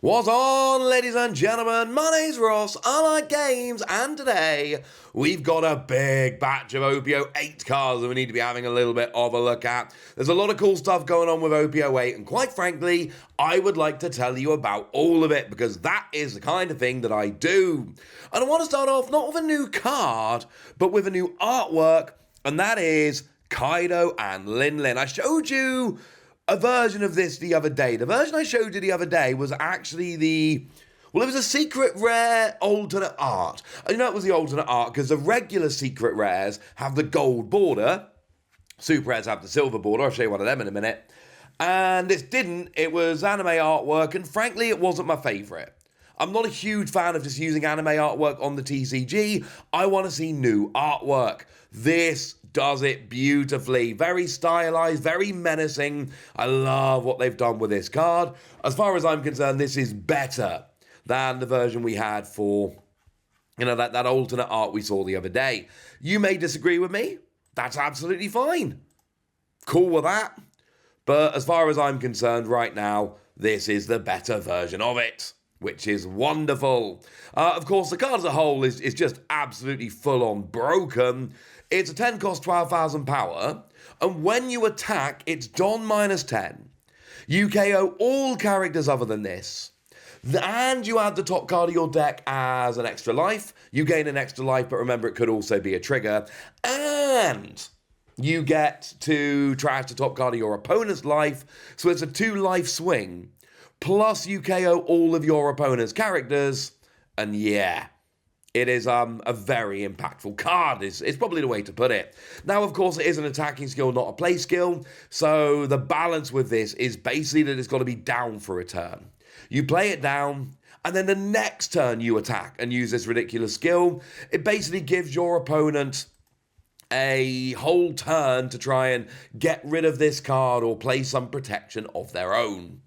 What's on, ladies and gentlemen? My name's Ross, I like games, and today we've got a big batch of Op-08 cards that we need to be having a little bit of a look at. There's a lot of cool stuff going on with Op-08, and quite frankly, I would like to tell you about all of it, because that is the kind of thing that I do. And I want to start off not with a new card, but with a new artwork, and that is Kaido and Lin. I showed you a version of this the other day. The version I showed you the other day was actually it was a secret rare alternate art. And you know it was the alternate art because the regular secret rares have the gold border. Super rares have the silver border. I'll show you one of them in a minute. And this didn't. It was anime artwork, and frankly, it wasn't my favourite. I'm not a huge fan of just using anime artwork on the TCG. I want to see new artwork. This does it beautifully. Very stylized, very menacing. I love what they've done with this card. As far as I'm concerned, this is better than the version we had for, that alternate art we saw the other day. You may disagree with me. That's absolutely fine. Cool with that. But as far as I'm concerned right now, this is the better version of it, which is wonderful. Of course, the card as a whole is just absolutely full-on broken. It's a 10 cost 12,000 power, and when you attack, it's Don -10. You KO all characters other than this, and you add the top card of your deck as an extra life. You gain an extra life, but remember, it could also be a trigger, and you get to trash the top card of your opponent's life, so it's a 2-life swing, plus you KO all of your opponent's characters, and yeah, it is a very impactful card, is probably the way to put it. Now, of course, it is an attacking skill, not a play skill, so the balance with this is basically that it's got to be down for a turn. You play it down, and then the next turn you attack and use this ridiculous skill. It basically gives your opponent a whole turn to try and get rid of this card or play some protection of their own.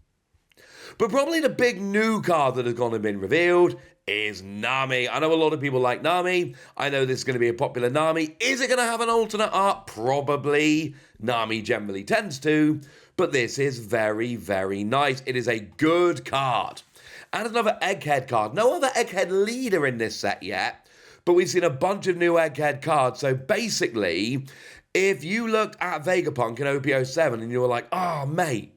But probably the big new card that has gone and been revealed is Nami. I know a lot of people like Nami. I know this is going to be a popular Nami. Is it going to have an alternate art? Probably. Nami generally tends to. But this is very, very nice. It is a good card. And another Egghead card. No other Egghead leader in this set yet. But we've seen a bunch of new Egghead cards. So basically, if you looked at Vegapunk in OP-07 and you were like, oh, mate,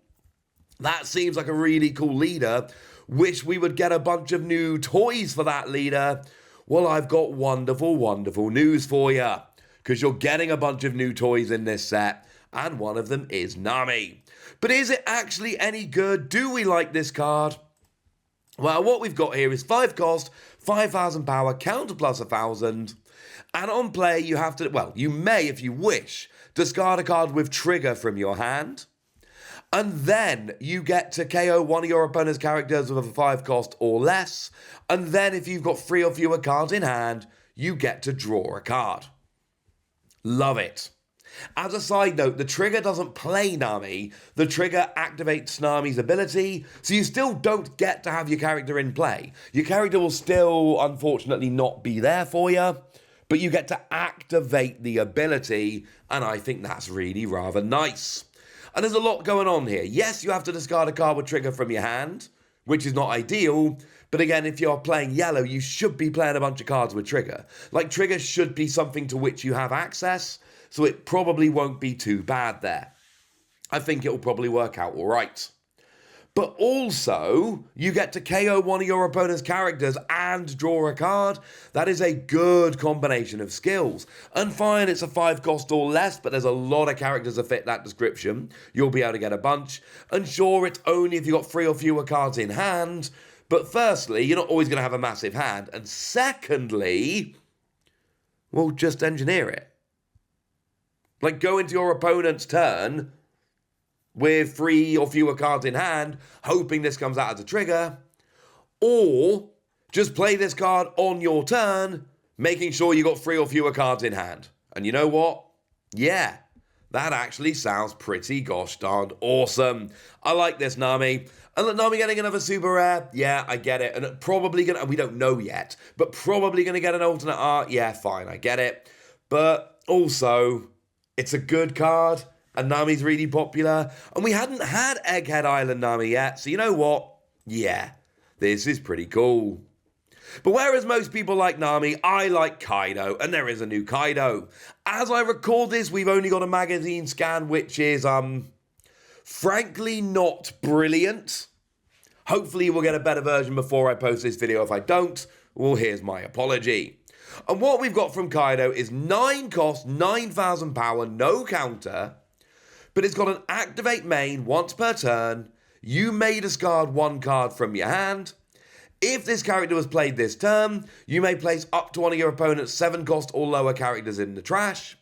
that seems like a really cool leader. Wish we would get a bunch of new toys for that leader. Well, I've got wonderful, wonderful news for you. Because you're getting a bunch of new toys in this set. And one of them is Nami. But is it actually any good? Do we like this card? Well, what we've got here is 5 cost, 5,000 power, counter plus 1,000. And on play, you have to, well, you may, if you wish, discard a card with trigger from your hand. And then you get to KO one of your opponent's characters with a 5 cost or less. And then if you've got 3 or fewer cards in hand, you get to draw a card. Love it. As a side note, the trigger doesn't play Nami. The trigger activates Nami's ability, so you still don't get to have your character in play. Your character will still, unfortunately, not be there for you, but you get to activate the ability, and I think that's really rather nice. And there's a lot going on here. Yes, you have to discard a card with trigger from your hand, which is not ideal, but again, if you're playing yellow, you should be playing a bunch of cards with trigger. Like, trigger should be something to which you have access, so it probably won't be too bad there. I think it will probably work out all right. But also, you get to KO one of your opponent's characters and draw a card. That is a good combination of skills. And fine, it's a 5 cost or less, but there's a lot of characters that fit that description. You'll be able to get a bunch. And sure, it's only if you've got 3 or fewer cards in hand. But firstly, you're not always going to have a massive hand. And secondly, well, just engineer it. Like, go into your opponent's turn with 3 or fewer cards in hand, hoping this comes out as a trigger, or just play this card on your turn, making sure you got 3 or fewer cards in hand. And you know what? Yeah, that actually sounds pretty gosh darned awesome. I like this, Nami. And look, Nami getting another super rare, yeah, I get it. And probably gonna, we don't know yet, but probably gonna get an alternate art, yeah, fine, I get it. But also, it's a good card, and Nami's really popular, and we hadn't had Egghead Island Nami yet, so you know what? Yeah, This is pretty cool. But whereas most people like Nami, I like Kaido, and there is a new Kaido. As I record this, we've only got a magazine scan, which is, frankly not brilliant. Hopefully we'll get a better version before I post this video. If I don't, well, here's my apology. And what we've got from Kaido is 9 cost, 9,000 power, no counter, but it's got an activate main once per turn. You may discard 1 card from your hand. If this character was played this turn, you may place up to one of your opponent's 7 cost or lower characters in the trash,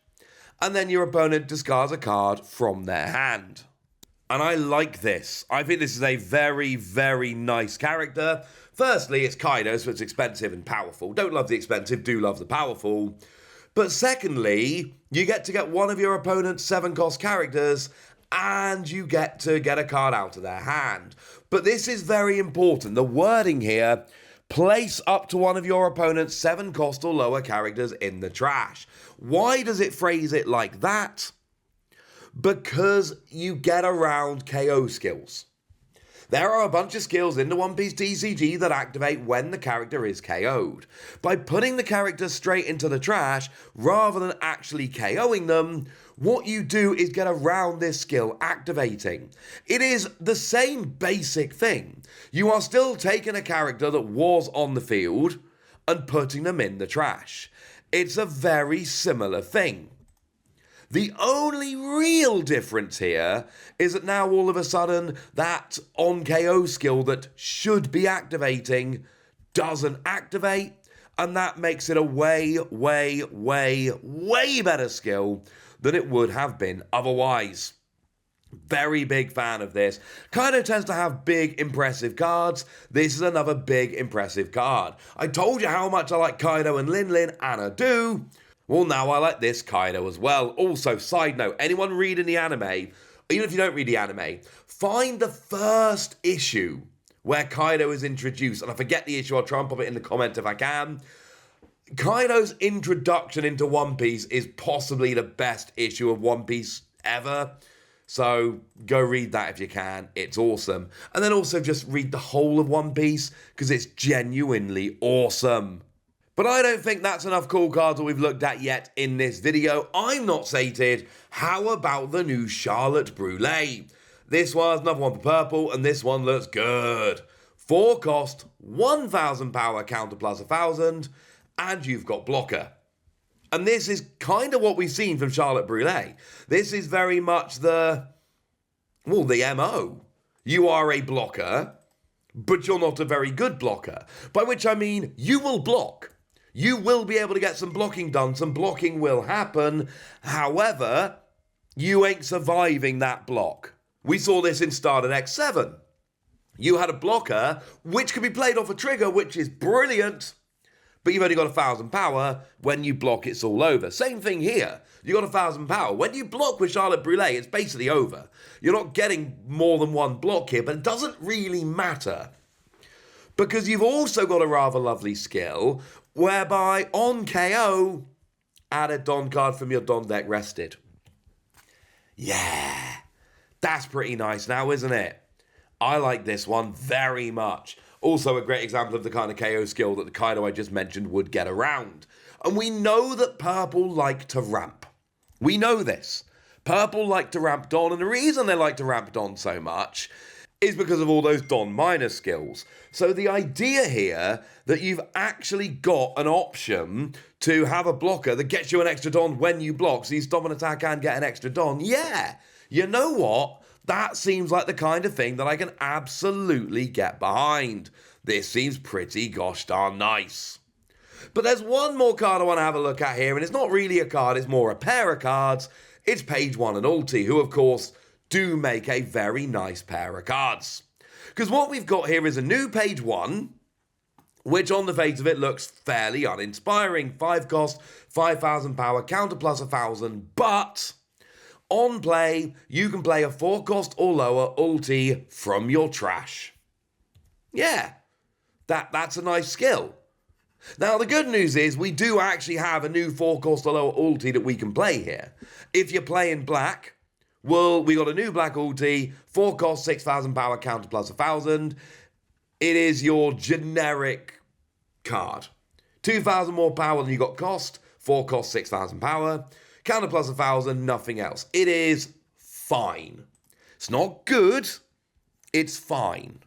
and then your opponent discards a card from their hand. And I like this. I think this is a very, very nice character. Firstly, it's Kaido, so it's expensive and powerful. Don't love the expensive, do love the powerful. But secondly, you get to get one of your opponent's 7 cost characters, and you get to get a card out of their hand. But this is very important. The wording here, place up to one of your opponent's 7 cost or lower characters in the trash. Why does it phrase it like that? Because you get around KO skills. There are a bunch of skills in the One Piece TCG that activate when the character is KO'd. By putting the character straight into the trash, rather than actually KOing them, what you do is get around this skill activating. It is the same basic thing. You are still taking a character that was on the field and putting them in the trash. It's a very similar thing. The only real difference here is that now all of a sudden that on KO skill that should be activating doesn't activate, and that makes it a way, way, way, way better skill than it would have been otherwise. Very big fan of this. Kaido tends to have big, impressive cards. This is another big, impressive card. I told you how much I like Kaido and Lin Lin, and I do. Well, now I like this Kaido as well. Also, side note, anyone reading the anime, even if you don't read the anime, find the first issue where Kaido is introduced. And I forget the issue, I'll try and pop it in the comment if I can. Kaido's introduction into One Piece is possibly the best issue of One Piece ever. So go read that if you can. It's awesome. And then also just read the whole of One Piece because it's genuinely awesome. But I don't think that's enough cool cards that we've looked at yet in this video. I'm not sated. How about the new Charlotte Brule? This one's another one for purple, and this one looks good. 4 cost, 1,000 power, counter plus 1,000, and you've got blocker. And this is kind of what we've seen from Charlotte Brule. This is very much the MO. You are a blocker, but you're not a very good blocker. By which I mean, you will block. You will be able to get some blocking done, some blocking will happen. However, you ain't surviving that block. We saw this in Started X7. You had a blocker, which could be played off a trigger, which is brilliant, but you've only got 1,000 power. When you block, it's all over. Same thing here. You got 1,000 power. When you block with Charlotte Brule, it's basically over. You're not getting more than one block here, but it doesn't really matter. Because you've also got a rather lovely skill whereby on KO, add a Don card from your Don deck rested. Yeah, that's pretty nice now, isn't it? I like this one very much. Also a great example of the kind of KO skill that the Kaido I just mentioned would get around. And we know that Purple like to ramp. We know this. Purple like to ramp Don, and the reason they like to ramp Don so much is because of all those Don minor skills. So the idea here that you've actually got an option to have a blocker that gets you an extra Don when you block, so you stop an attack and get an extra Don. Yeah, you know what? That seems like the kind of thing that I can absolutely get behind. This seems pretty gosh darn nice. But there's one more card I want to have a look at here, and it's not really a card, it's more a pair of cards. It's page One Ulti, who of course do make a very nice pair of cards. Because what we've got here is a new page 1, which on the face of it looks fairly uninspiring. 5 cost, 5,000 power, counter plus 1,000, but on play, you can play a 4 cost or lower ulti from your trash. Yeah, that's a nice skill. Now, the good news is we do actually have a new 4 cost or lower ulti that we can play here. If you're playing black, well, we got a new black ulti, 4 cost, 6,000 power, counter plus 1,000. it is your generic card. 2,000 more power than you got cost, 4 cost 6,000 power, counter plus 1,000, nothing else. It is fine. It's not good, it's fine.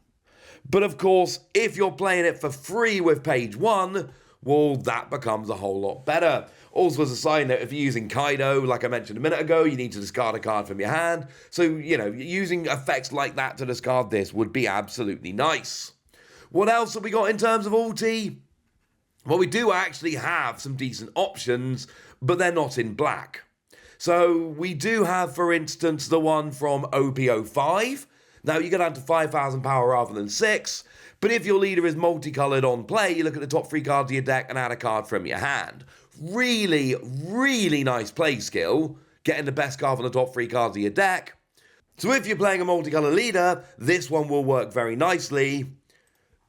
But of course, if you're playing it for free with page 1, well, that becomes a whole lot better. Also, as a side note, if you're using Kaido, like I mentioned a minute ago, you need to discard a card from your hand. So, using effects like that to discard this would be absolutely nice. What else have we got in terms of ulti? Well, we do actually have some decent options, but they're not in black. So we do have, for instance, the one from Op-05. Now, you go down to 5,000 power rather than 6, but if your leader is multicolored on play, you look at the top 3 cards of your deck and add a card from your hand. Really, really nice play skill, getting the best card from the top 3 cards of your deck. So if you're playing a multicolored leader, this one will work very nicely.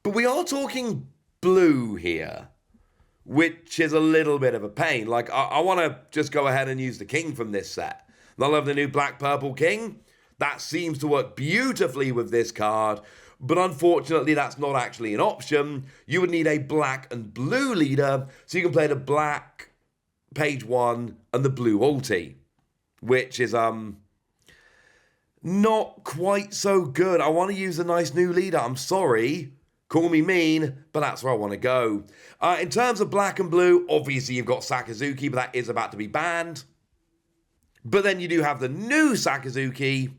But we are talking blue here, which is a little bit of a pain. Like, I want to just go ahead and use the king from this set. I love the new black-purple king. That seems to work beautifully with this card, but unfortunately that's not actually an option. You would need a black and blue leader, so you can play the black page 1 and the blue ulti, which is not quite so good. I want to use a nice new leader. I'm sorry. Call me mean, but that's where I want to go. In terms of black and blue, obviously you've got Sakazuki, but that is about to be banned. But then you do have the new Sakazuki,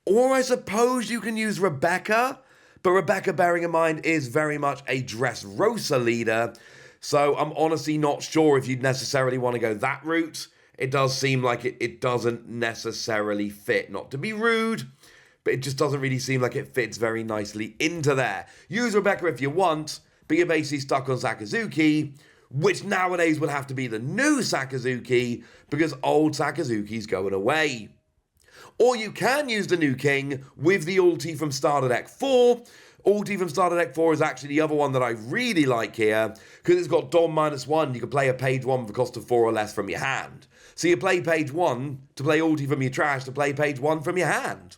or I suppose you can use Rebecca, but Rebecca, bearing in mind, is very much a Dressrosa leader, so I'm honestly not sure if you'd necessarily want to go that route. It does seem like it doesn't necessarily fit, not to be rude, but it just doesn't really seem like it fits very nicely into there. Use Rebecca if you want, but you're basically stuck on Sakazuki, which nowadays would have to be the new Sakazuki, because old Sakazuki's going away. Or you can use the new king with the ulti from Starter Deck 4. Ulti from Starter Deck 4 is actually the other one that I really like here, because it's got Dom -1. You can play a page 1 for the cost of 4 or less from your hand. So you play page 1 to play ulti from your trash to play page 1 from your hand.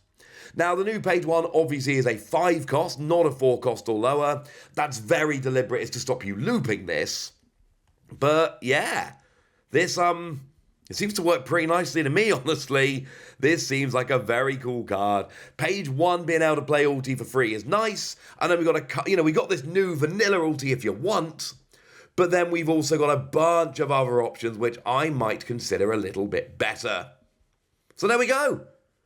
Now, the new page 1 obviously is a 5 cost, not a 4 cost or lower. That's very deliberate, it's to stop you looping this. But yeah, this it seems to work pretty nicely to me, honestly. This seems like a very cool card. Page 1 being able to play ulti for free is nice. And then we got this new vanilla ulti if you want. But then we've also got a bunch of other options which I might consider a little bit better. So there we go.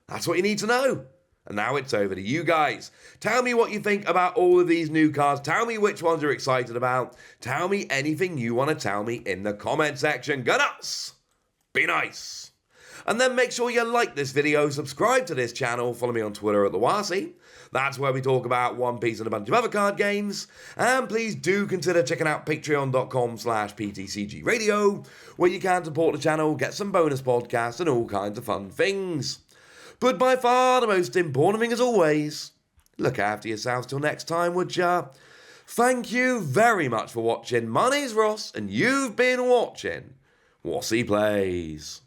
That's what you need to know. And now it's over to you guys. Tell me what you think about all of these new cards. Tell me which ones you're excited about. Tell me anything you want to tell me in the comment section. Go nuts! Be nice. And then make sure you like this video, subscribe to this channel, follow me on Twitter at @TheWasi. That's where we talk about One Piece and a bunch of other card games. And please do consider checking out patreon.com/PTCG Radio, where you can support the channel, get some bonus podcasts and all kinds of fun things. But by far the most important thing as always, look after yourselves till next time, would ya? Thank you very much for watching. My name's Ross, and you've been watching Wasi Plays.